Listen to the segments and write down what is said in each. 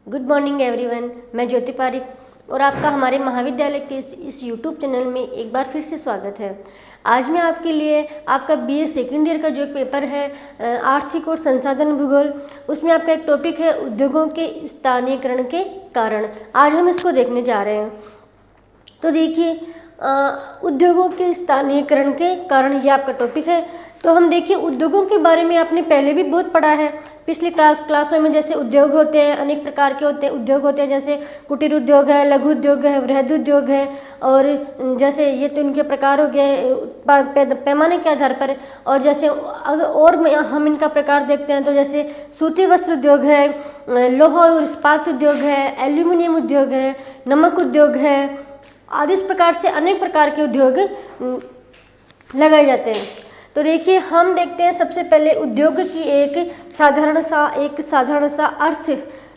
Good morning everyone. मैं ज्योति पारिक और आपका हमारे महाविद्यालय के इस यूट्यूब चैनल में एक बार फिर से स्वागत है। आज मैं आपके लिए आपका बीए सेकेंड ईयर का जो पेपर है आर्थिक और संसाधन भूगोल, उसमें आपका एक टॉपिक है उद्योगों के स्थानीयकरण के कारण। आज हम इसको देखने जा रहे हैं। तो देखिए, उद्योगों के स्थानीयकरण के कारण ये आपका टॉपिक है। तो हम देखिए, उद्योगों के बारे में आपने पहले भी बहुत पढ़ा है पिछली क्लासों में। जैसे उद्योग होते हैं, अनेक प्रकार के उद्योग होते हैं, जैसे कुटीर उद्योग है, लघु उद्योग है, वृहद उद्योग है। और जैसे ये तो इनके प्रकार हो गए पैमाने के आधार पर। और जैसे और हम इनका प्रकार देखते हैं तो जैसे सूती वस्त्र उद्योग है, लोहा और इस्पात उद्योग है, एल्यूमिनियम उद्योग है, नमक उद्योग है आदि। इस प्रकार से अनेक प्रकार के उद्योग लगाए जाते हैं। तो देखिए, हम देखते हैं सबसे पहले उद्योग की एक साधारण सा अर्थ।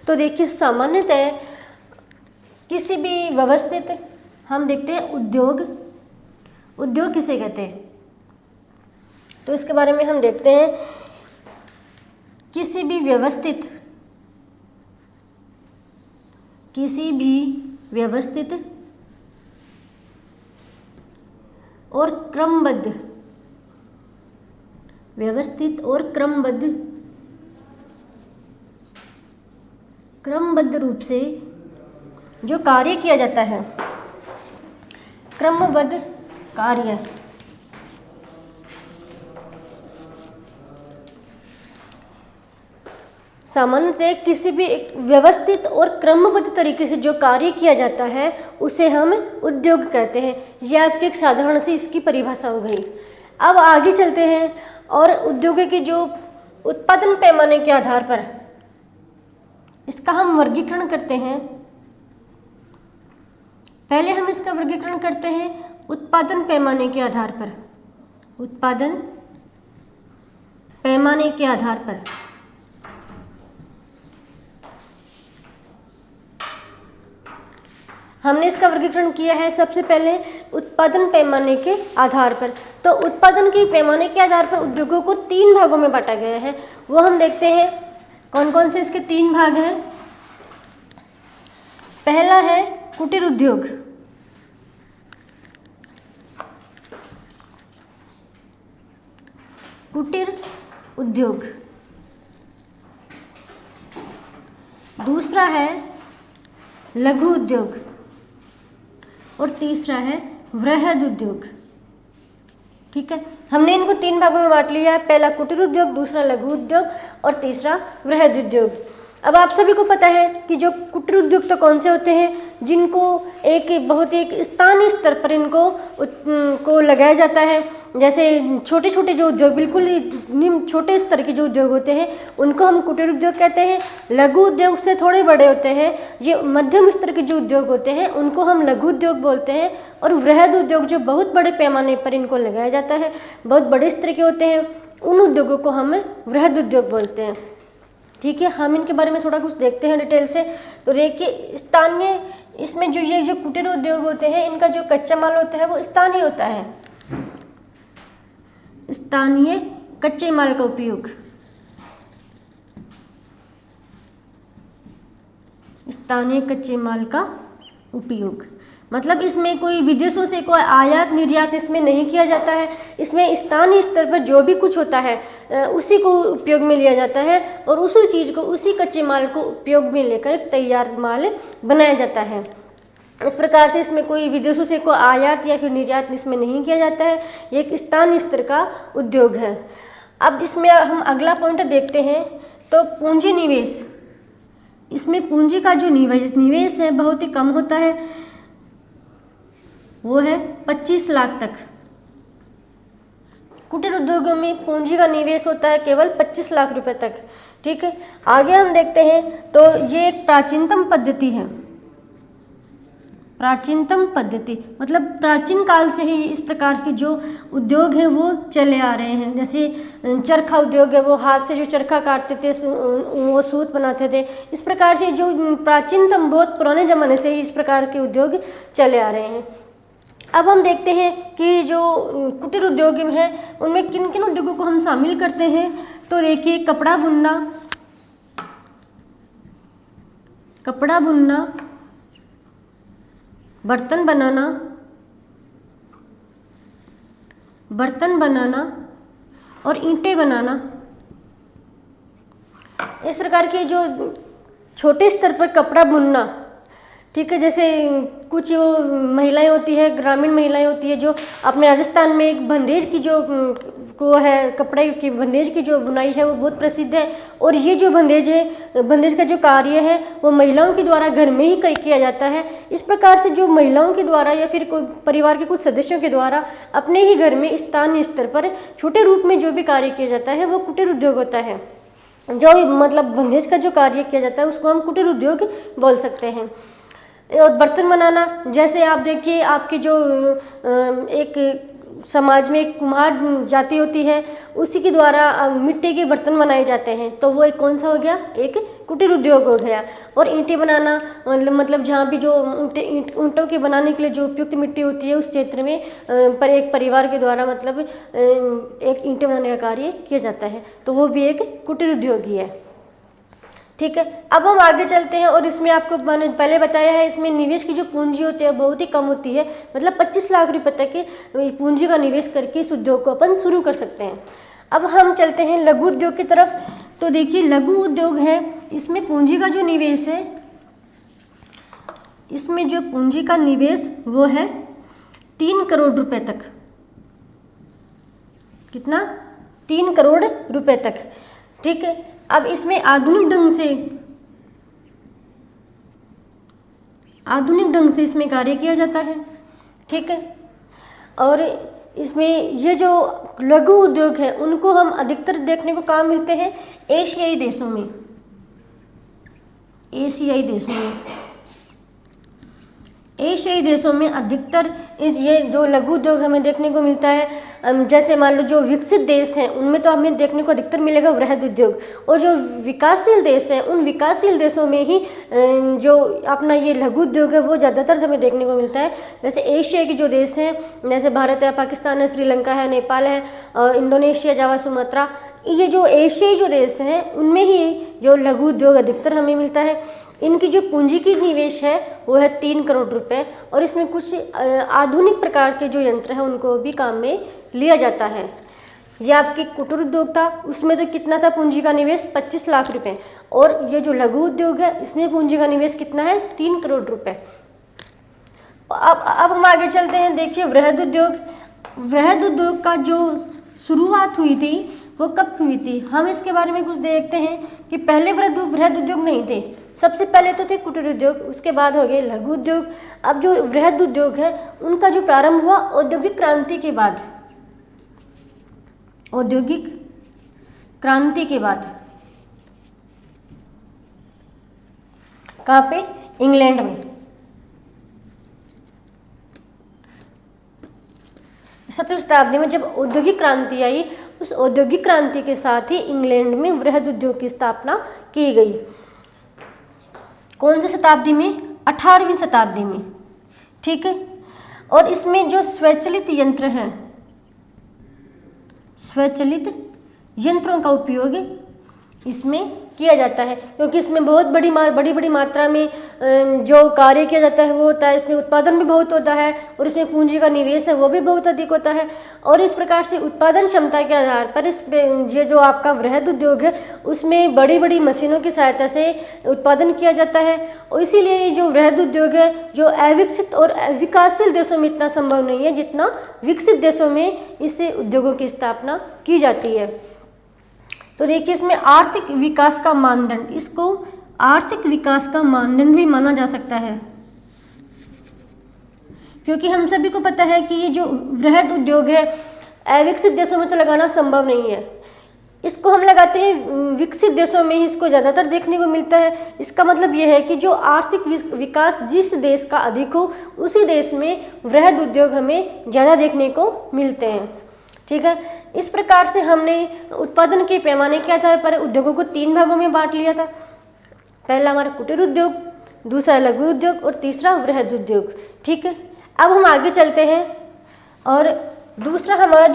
तो देखिए, सामान्यतः किसी भी व्यवस्थित, हम देखते हैं उद्योग किसे कहते हैं। तो इसके बारे में हम देखते हैं, किसी भी व्यवस्थित और क्रमबद्ध रूप से जो कार्य किया जाता है, क्रमबद्ध कार्य। सामान्यतः किसी भी एक व्यवस्थित और क्रमबद्ध तरीके से जो कार्य किया जाता है उसे हम उद्योग कहते हैं। यह आपकी एक साधारण सी इसकी परिभाषा हो गई। अब आगे चलते हैं और उद्योग के जो उत्पादन पैमाने के आधार पर इसका हम वर्गीकरण करते हैं। पहले हम इसका वर्गीकरण करते हैं उत्पादन पैमाने के आधार पर। उत्पादन पैमाने के आधार पर हमने इसका वर्गीकरण किया है सबसे पहले उत्पादन पैमाने के आधार पर। तो उत्पादन के पैमाने के आधार पर उद्योगों को 3 भागों में बांटा गया है। वो हम देखते हैं कौन कौन से इसके 3 भाग हैं। पहला है कुटीर उद्योग। दूसरा है लघु उद्योग और तीसरा है वृहद उद्योग। ठीक है, हमने इनको 3 भागों में बांट लिया है। पहला कुटीर उद्योग, दूसरा लघु उद्योग और तीसरा वृहद उद्योग। अब आप सभी को पता है कि जो कुटीर उद्योग तो कौन से होते हैं, जिनको बहुत एक स्थानीय स्तर पर को लगाया जाता है। जैसे छोटे छोटे जो उद्योग, बिल्कुल निम्न छोटे स्तर के जो उद्योग होते हैं उनको हम कुटीर उद्योग कहते हैं। लघु उद्योग से थोड़े बड़े होते हैं, ये मध्यम स्तर के जो उद्योग होते हैं उनको हम लघु उद्योग बोलते हैं। और वृहद उद्योग जो बहुत बड़े पैमाने पर इनको लगाया जाता है, बहुत बड़े स्तर के होते हैं, उन उद्योगों को हम वृहद उद्योग बोलते हैं। ठीक है, हम इनके बारे में थोड़ा कुछ देखते हैं डिटेल से। तो देखिए, स्थानीय, इसमें जो कुटीर उद्योग होते हैं इनका जो कच्चा माल होता है वो स्थानीय होता है। स्थानीय कच्चे माल का उपयोग, स्थानीय कच्चे माल का उपयोग मतलब इसमें कोई विदेशों से कोई आयात निर्यात इसमें नहीं किया जाता है। इसमें स्थानीय स्तर पर जो भी कुछ होता है उसी को उपयोग में लिया जाता है और उसी चीज़ को, उसी कच्चे माल को उपयोग में लेकर तैयार माल बनाया जाता है। इस प्रकार से इसमें कोई विदेशों से कोई आयात या फिर निर्यात इसमें नहीं किया जाता है। ये एक स्थानीय स्तर का उद्योग है। अब इसमें हम अगला पॉइंट देखते हैं तो पूंजी निवेश। इसमें पूंजी का जो निवेश है बहुत ही कम होता है, वो है 25 लाख तक। कुटीर उद्योगों में पूंजी का निवेश होता है केवल 25 लाख रुपए तक। ठीक है, आगे हम देखते हैं तो ये एक प्राचीनतम पद्धति है। प्राचीनतम पद्धति मतलब प्राचीन काल से ही इस प्रकार के जो उद्योग हैं वो चले आ रहे हैं। जैसे चरखा उद्योग है, वो हाथ से जो चरखा काटते थे वो सूत बनाते थे। इस प्रकार से जो प्राचीनतम, बहुत पुराने ज़माने से ही इस प्रकार के उद्योग चले आ रहे हैं। अब हम देखते हैं कि जो कुटीर उद्योग हैं उनमें किन किन उद्योगों को हम शामिल करते हैं। तो देखिए, कपड़ा बुनना, कपड़ा बुनना, बर्तन बनाना और ईंटें बनाना। इस प्रकार के जो छोटे स्तर पर कपड़ा बुनना, ठीक है, जैसे कुछ महिलाएं होती है, ग्रामीण महिलाएं होती है जो अपने राजस्थान में एक बंदेज की जो को है, कपड़े की बंदेज की जो बुनाई है वो बहुत प्रसिद्ध है। और ये जो बंदेज है, बंदेज का जो कार्य है वो महिलाओं के द्वारा घर में ही किया जाता है। इस प्रकार से जो महिलाओं के द्वारा या फिर कोई परिवार के कुछ सदस्यों के द्वारा अपने ही घर में स्थानीय स्तर पर छोटे रूप में जो भी कार्य किया जाता है वो कुटीर उद्योग होता है। जो मतलब बंदेज का जो कार्य किया जाता है उसको हम कुटीर उद्योग बोल सकते हैं। और बर्तन बनाना, जैसे आप देखिए आपके जो एक समाज में एक कुम्हार जाति होती है, उसी के द्वारा मिट्टी के बर्तन बनाए जाते हैं, तो वो एक कौन सा हो गया, एक कुटीर उद्योग हो गया। और ईंटें बनाना मतलब जहाँ भी जो ईंटों के बनाने के लिए जो उपयुक्त मिट्टी होती है उस क्षेत्र में पर एक परिवार के द्वारा मतलब एक ईंटें बनाने का कार्य किया जाता है, तो वो भी एक कुटीर उद्योग ही है। ठीक है, अब हम आगे चलते हैं और इसमें आपको मैंने पहले बताया है, इसमें निवेश की जो पूंजी होती है बहुत ही कम होती है, मतलब 25 लाख रुपए तक की पूंजी का निवेश करके इस उद्योग को अपन शुरू कर सकते हैं। अब हम चलते हैं लघु उद्योग की तरफ। तो देखिए लघु उद्योग है, इसमें पूंजी का जो निवेश है, इसमें जो पूंजी का निवेश वो है 3 करोड़ रुपए तक। कितना? 3 करोड़ रुपए तक। ठीक है, अब इसमें आधुनिक ढंग से इसमें कार्य किया जाता है। ठीक है, और इसमें ये जो लघु उद्योग है उनको हम अधिकतर देखने को कहाँ मिलते हैं, एशियाई देशों में। एशियाई देशों में अधिकतर ये जो लघु उद्योग हमें देखने को मिलता है। जैसे मान लो जो विकसित देश हैं उनमें तो हमें देखने को अधिकतर मिलेगा वृहद उद्योग, और जो विकासशील देश हैं उन विकासशील देशों में ही जो अपना ये लघु उद्योग है वो ज़्यादातर हमें देखने को मिलता है। जैसे एशिया के जो देश हैं, जैसे भारत है, पाकिस्तान है, श्रीलंका है, नेपाल है, इंडोनेशिया, जावा, सुमात्रा, ये जो एशियाई जो देश हैं उनमें ही जो लघु उद्योग अधिकतर हमें मिलता है। इनकी जो पूंजी की निवेश है वो है 3 करोड़ रुपए, और इसमें कुछ आधुनिक प्रकार के जो यंत्र हैं उनको भी काम में लिया जाता है। ये आपकी कुटीर उद्योग था, उसमें तो कितना था पूंजी का निवेश, 25 लाख रुपए, और ये जो लघु उद्योग है इसमें पूंजी का निवेश कितना है, 3 करोड़ रुपए। अब हम आगे चलते हैं। देखिए वृहद उद्योग का जो शुरुआत हुई थी वो कब हुई थी, हम इसके बारे में कुछ देखते हैं कि पहले वृहद उद्योग नहीं थे, सबसे पहले तो थे कुटीर उद्योग, उसके बाद हो गए लघु उद्योग। अब जो वृहद उद्योग है उनका जो प्रारंभ हुआ औद्योगिक क्रांति के बाद, कहाँ पे, इंग्लैंड में। 17वीं शताब्दी में जब औद्योगिक क्रांति आई, उस औद्योगिक क्रांति के साथ ही इंग्लैंड में वृहद उद्योग की स्थापना की गई। कौन सी शताब्दी में, 18वीं शताब्दी में। ठीक है, और इसमें जो स्वचालित यंत्र हैं, स्वचालित यंत्रों का उपयोग इसमें किया जाता है, क्योंकि इसमें बहुत बड़ी मात्रा में जो कार्य किया जाता है वो होता है, इसमें उत्पादन भी बहुत होता है, और इसमें पूंजी का निवेश है वो भी बहुत अधिक होता है। और इस प्रकार से उत्पादन क्षमता के आधार पर ये जो आपका वृहद उद्योग है उसमें बड़ी मशीनों की सहायता से उत्पादन किया जाता है। और इसीलिए जो वृहद उद्योग है जो अविकसित और विकासशील देशों में इतना संभव नहीं है जितना विकसित देशों में इस उद्योगों की स्थापना की जाती है। तो देखिए इसमें आर्थिक विकास का मानदंड, इसको आर्थिक विकास का मानदंड भी माना जा सकता है, क्योंकि हम सभी को पता है कि ये जो वृहद उद्योग है अविकसित देशों में तो लगाना संभव नहीं है, इसको हम लगाते हैं विकसित देशों में ही इसको ज़्यादातर देखने को मिलता है। इसका मतलब ये है कि जो आर्थिक विकास जिस देश का अधिक हो उसी देश में वृहद उद्योग हमें ज़्यादा देखने को मिलते हैं। ठीक है, इस प्रकार से हमने उत्पादन के पैमाने के आधार पर उद्योगों को 3 भागों में बांट लिया था। पहला हमारा कुटीर उद्योग, दूसरा लघु उद्योग और तीसरा वृहद उद्योग। ठीक है, अब हम आगे चलते हैं और दूसरा हमारा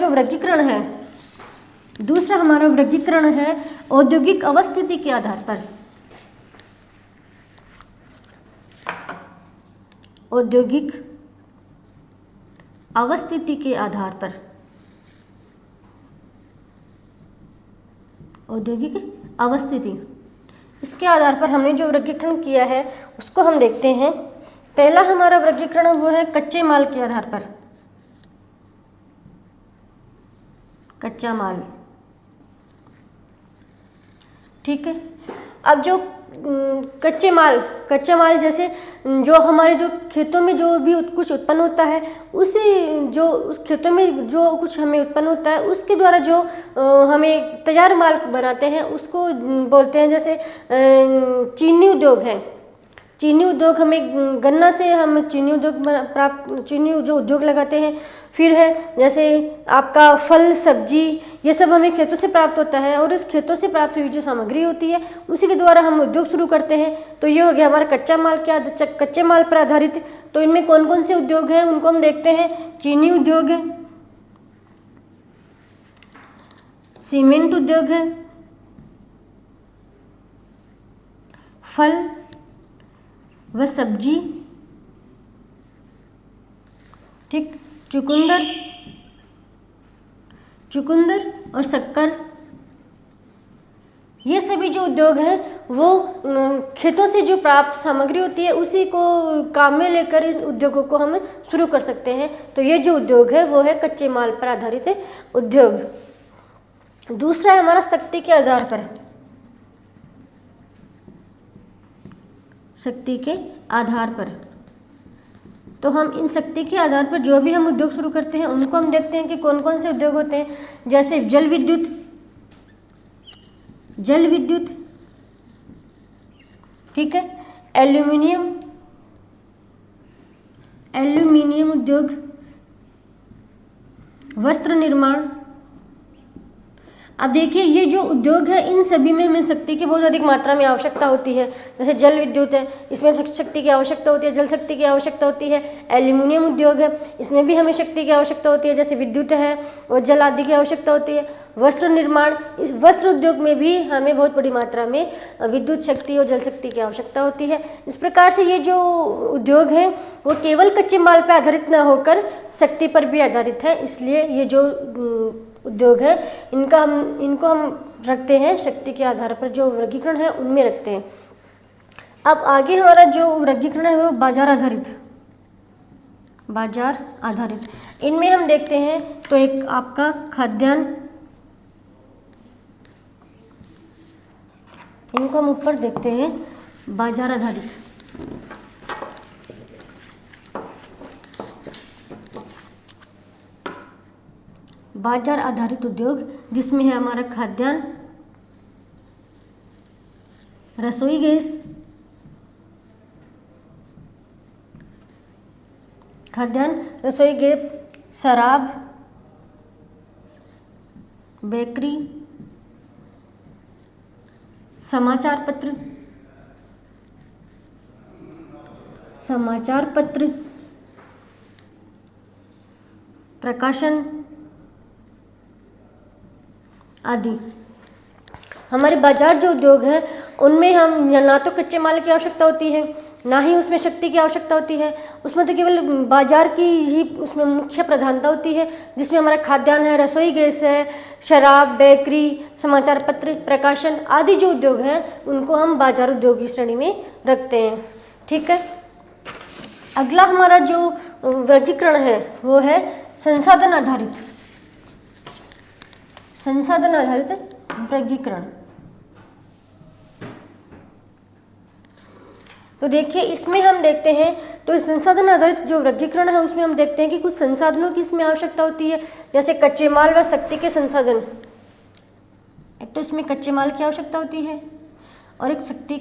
वर्गीकरण है औद्योगिक अवस्थिति के आधार पर। औद्योगिक अवस्थिति के आधार पर, औद्योगिक अवस्थिति, इसके आधार पर हमने जो वर्गीकरण किया है उसको हम देखते हैं। पहला हमारा वर्गीकरण वो है कच्चे माल के आधार पर, कच्चा माल। ठीक है। अब जो कच्चा माल जैसे जो हमारे जो खेतों में जो भी कुछ उत्पन्न होता है, उसी जो उस खेतों में जो कुछ हमें उत्पन्न होता है उसके द्वारा जो हमें तैयार माल बनाते हैं उसको बोलते हैं। जैसे चीनी उद्योग है, चीनी उद्योग हमें गन्ना से हम चीनी जो उद्योग लगाते हैं। फिर है जैसे आपका फल सब्जी, ये सब हमें खेतों से प्राप्त होता है और इस खेतों से प्राप्त हुई जो सामग्री होती है उसी के द्वारा हम उद्योग शुरू करते हैं। तो ये हो गया हमारा कच्चे माल पर आधारित। तो इनमें कौन कौन से उद्योग हैं उनको हम देखते हैं। चीनी उद्योग है, सीमेंट उद्योग है, फल व सब्जी, ठीक, चुकंदर और शक्कर, ये सभी जो उद्योग हैं वो खेतों से जो प्राप्त सामग्री होती है उसी को काम में लेकर इस उद्योगों को हम शुरू कर सकते हैं। तो ये जो उद्योग है वो है कच्चे माल पर आधारित उद्योग। दूसरा है हमारा शक्ति के आधार पर, शक्ति के आधार पर। तो हम इन शक्ति के आधार पर जो भी हम उद्योग शुरू करते हैं उनको हम देखते हैं कि कौन कौन से उद्योग होते हैं। जैसे जल विद्युत, ठीक है, एल्यूमिनियम उद्योग, वस्त्र निर्माण। अब देखिए ये जो उद्योग है इन सभी में हमें शक्ति की बहुत अधिक मात्रा में आवश्यकता होती है। जैसे जल विद्युत है, इसमें शक्ति की आवश्यकता होती है, जल शक्ति की आवश्यकता होती है। एल्यूमिनियम उद्योग है, इसमें भी हमें शक्ति की आवश्यकता होती है, जैसे विद्युत है और जल आदि की आवश्यकता होती है। वस्त्र निर्माण, इस वस्त्र उद्योग में भी हमें बहुत बड़ी मात्रा में विद्युत शक्ति और जल शक्ति की आवश्यकता होती है। इस प्रकार से ये जो उद्योग है वो केवल कच्चे माल पर आधारित न होकर शक्ति पर भी आधारित है। इसलिए ये जो उद्योग है इनको हम रखते हैं शक्ति के आधार पर, जो वर्गीकरण है उनमें रखते हैं। अब आगे हमारा जो वर्गीकरण है वो बाजार आधारित। इनमें हम देखते हैं तो एक आपका खाद्यान्न, इनको हम ऊपर देखते हैं बाजार आधारित। बाजार आधारित उद्योग जिसमें है हमारा खाद्यान्न, रसोई गैस, शराब, बेकरी, समाचार पत्र, प्रकाशन आदि। हमारे बाजार जो उद्योग है उनमें हम ना तो कच्चे माल की आवश्यकता होती है ना ही उसमें शक्ति की आवश्यकता होती है। उसमें तो केवल बाजार की ही उसमें मुख्य प्रधानता होती है, जिसमें हमारा खाद्यान्न है, रसोई गैस है, शराब, बेकरी, समाचार पत्र, प्रकाशन आदि जो उद्योग हैं उनको हम बाजार उद्योग की श्रेणी में रखते हैं। ठीक है। अगला हमारा जो वर्गीकरण है वो है संसाधन आधारित वर्गीकरण। तो देखिए इसमें हम देखते हैं तो इस संसाधन आधारित जो वर्गीकरण है उसमें हम देखते हैं कि कुछ संसाधनों की इसमें आवश्यकता होती है, जैसे कच्चे माल व शक्ति के संसाधन। एक तो इसमें कच्चे माल की आवश्यकता होती है और एक शक्ति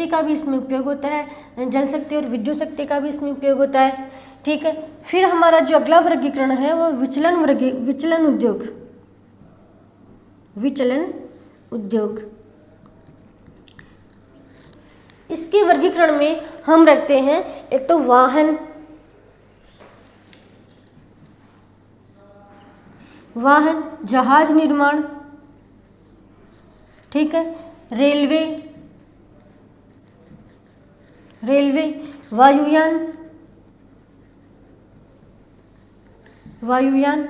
का भी इसमें उपयोग होता है, जल शक्ति और विद्युत शक्ति का भी इसमें उपयोग होता है। ठीक है। फिर हमारा जो अगला वर्गीकरण है वो विचलन उद्योग। इसके वर्गीकरण में हम रखते हैं एक तो वाहन, जहाज निर्माण, ठीक है, रेलवे, वायुयान, वायुयान,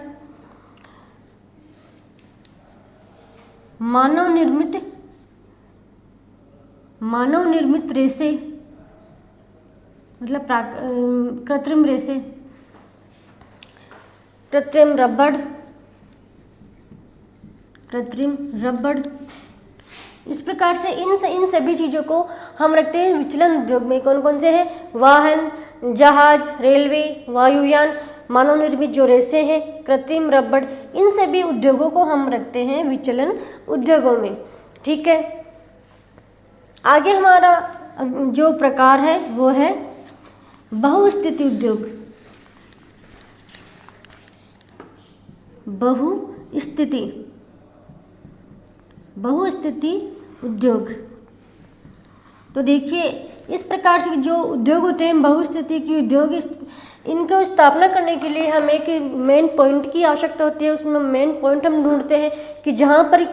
मानव निर्मित रेसे, मतलब कृत्रिम रेसे, कृत्रिम रबड़, कृत्रिम रबड़। इस प्रकार से इन सभी चीज़ों को हम रखते हैं विचलन उद्योग में। कौन कौन से हैं? वाहन, जहाज, रेलवे, वायुयान, मानव निर्मित जो रेसे हैं, कृत्रिम रबड़, इन सभी उद्योगों को हम रखते हैं विचलन उद्योगों में। ठीक है, आगे हमारा जो प्रकार है वो है बहुस्थिति उद्योग। बहुस्थिति उद्योग। तो देखिए, इस प्रकार से जो उद्योग होते हैं बहुस्थिति की उद्योग, इनको स्थापना करने के लिए हमें एक मेन पॉइंट की आवश्यकता होती है। उसमें मेन पॉइंट हम ढूंढते हैं कि जहाँ पर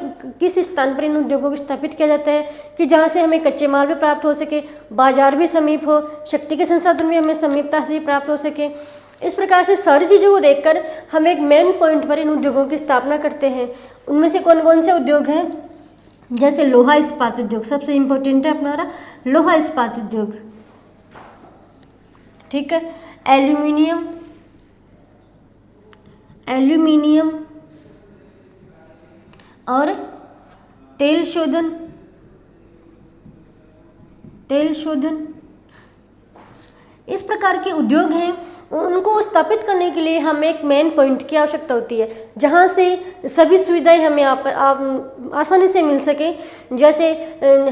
किस स्थान पर इन उद्योगों को स्थापित किया जाता है कि जहाँ से हमें कच्चे माल भी प्राप्त हो सके, बाजार भी समीप हो, शक्ति के संसाधन भी हमें समीपता से प्राप्त हो सके। इस प्रकार से सारी चीज़ों को देखकर हम एक मेन पॉइंट पर इन उद्योगों की स्थापना करते हैं। उनमें से कौन कौन से उद्योग हैं? जैसे लोहा इस्पात उद्योग, सबसे इम्पोर्टेंट है अपना लोहा इस्पात उद्योग। ठीक है, एल्यूमिनियम और तेल शोधन, इस प्रकार के उद्योग हैं। उनको स्थापित करने के लिए हमें एक मेन पॉइंट की आवश्यकता होती है जहाँ से सभी सुविधाएं हमें आसानी से मिल सके। जैसे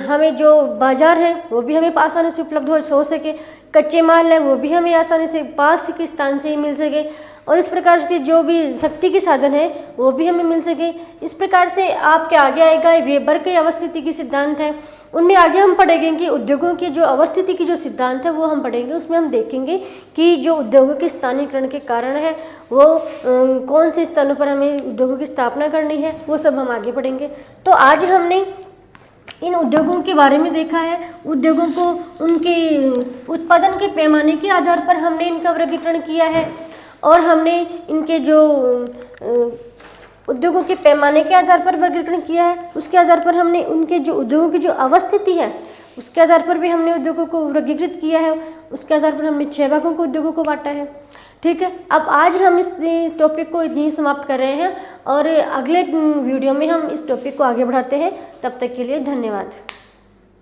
हमें जो बाजार है वो भी हमें आसानी से उपलब्ध हो सके, कच्चे माल है वो भी हमें आसानी से पास के स्थान से ही मिल सके, और इस प्रकार के जो भी शक्ति के साधन है वो भी हमें मिल सके। इस प्रकार से आपके आगे आएगा वेबर के अवस्थिति की सिद्धांत है, उनमें आगे हम पढ़ेंगे कि उद्योगों की जो अवस्थिति की जो सिद्धांत है वो हम पढ़ेंगे। उसमें हम देखेंगे कि जो उद्योगों के स्थानीयकरण के कारण है वो कौन से स्थानों पर हमें उद्योगों की स्थापना करनी है, वो सब हम आगे पढ़ेंगे। तो आज हमने इन उद्योगों के बारे में देखा है। उद्योगों को उनके उत्पादन के पैमाने के आधार पर हमने इनका वर्गीकरण किया है, और हमने इनके जो उद्योगों के पैमाने के आधार पर वर्गीकरण किया है। उसके आधार पर हमने उनके जो उद्योगों की जो अवस्थिति है उसके आधार पर भी हमने उद्योगों को वर्गीकृत किया है। उसके आधार पर हमने 6 भागों को उद्योगों को बांटा है। ठीक है, अब आज हम इस टॉपिक को यहीं समाप्त कर रहे हैं, और अगले वीडियो में हम इस टॉपिक को आगे बढ़ाते हैं। तब तक के लिए धन्यवाद।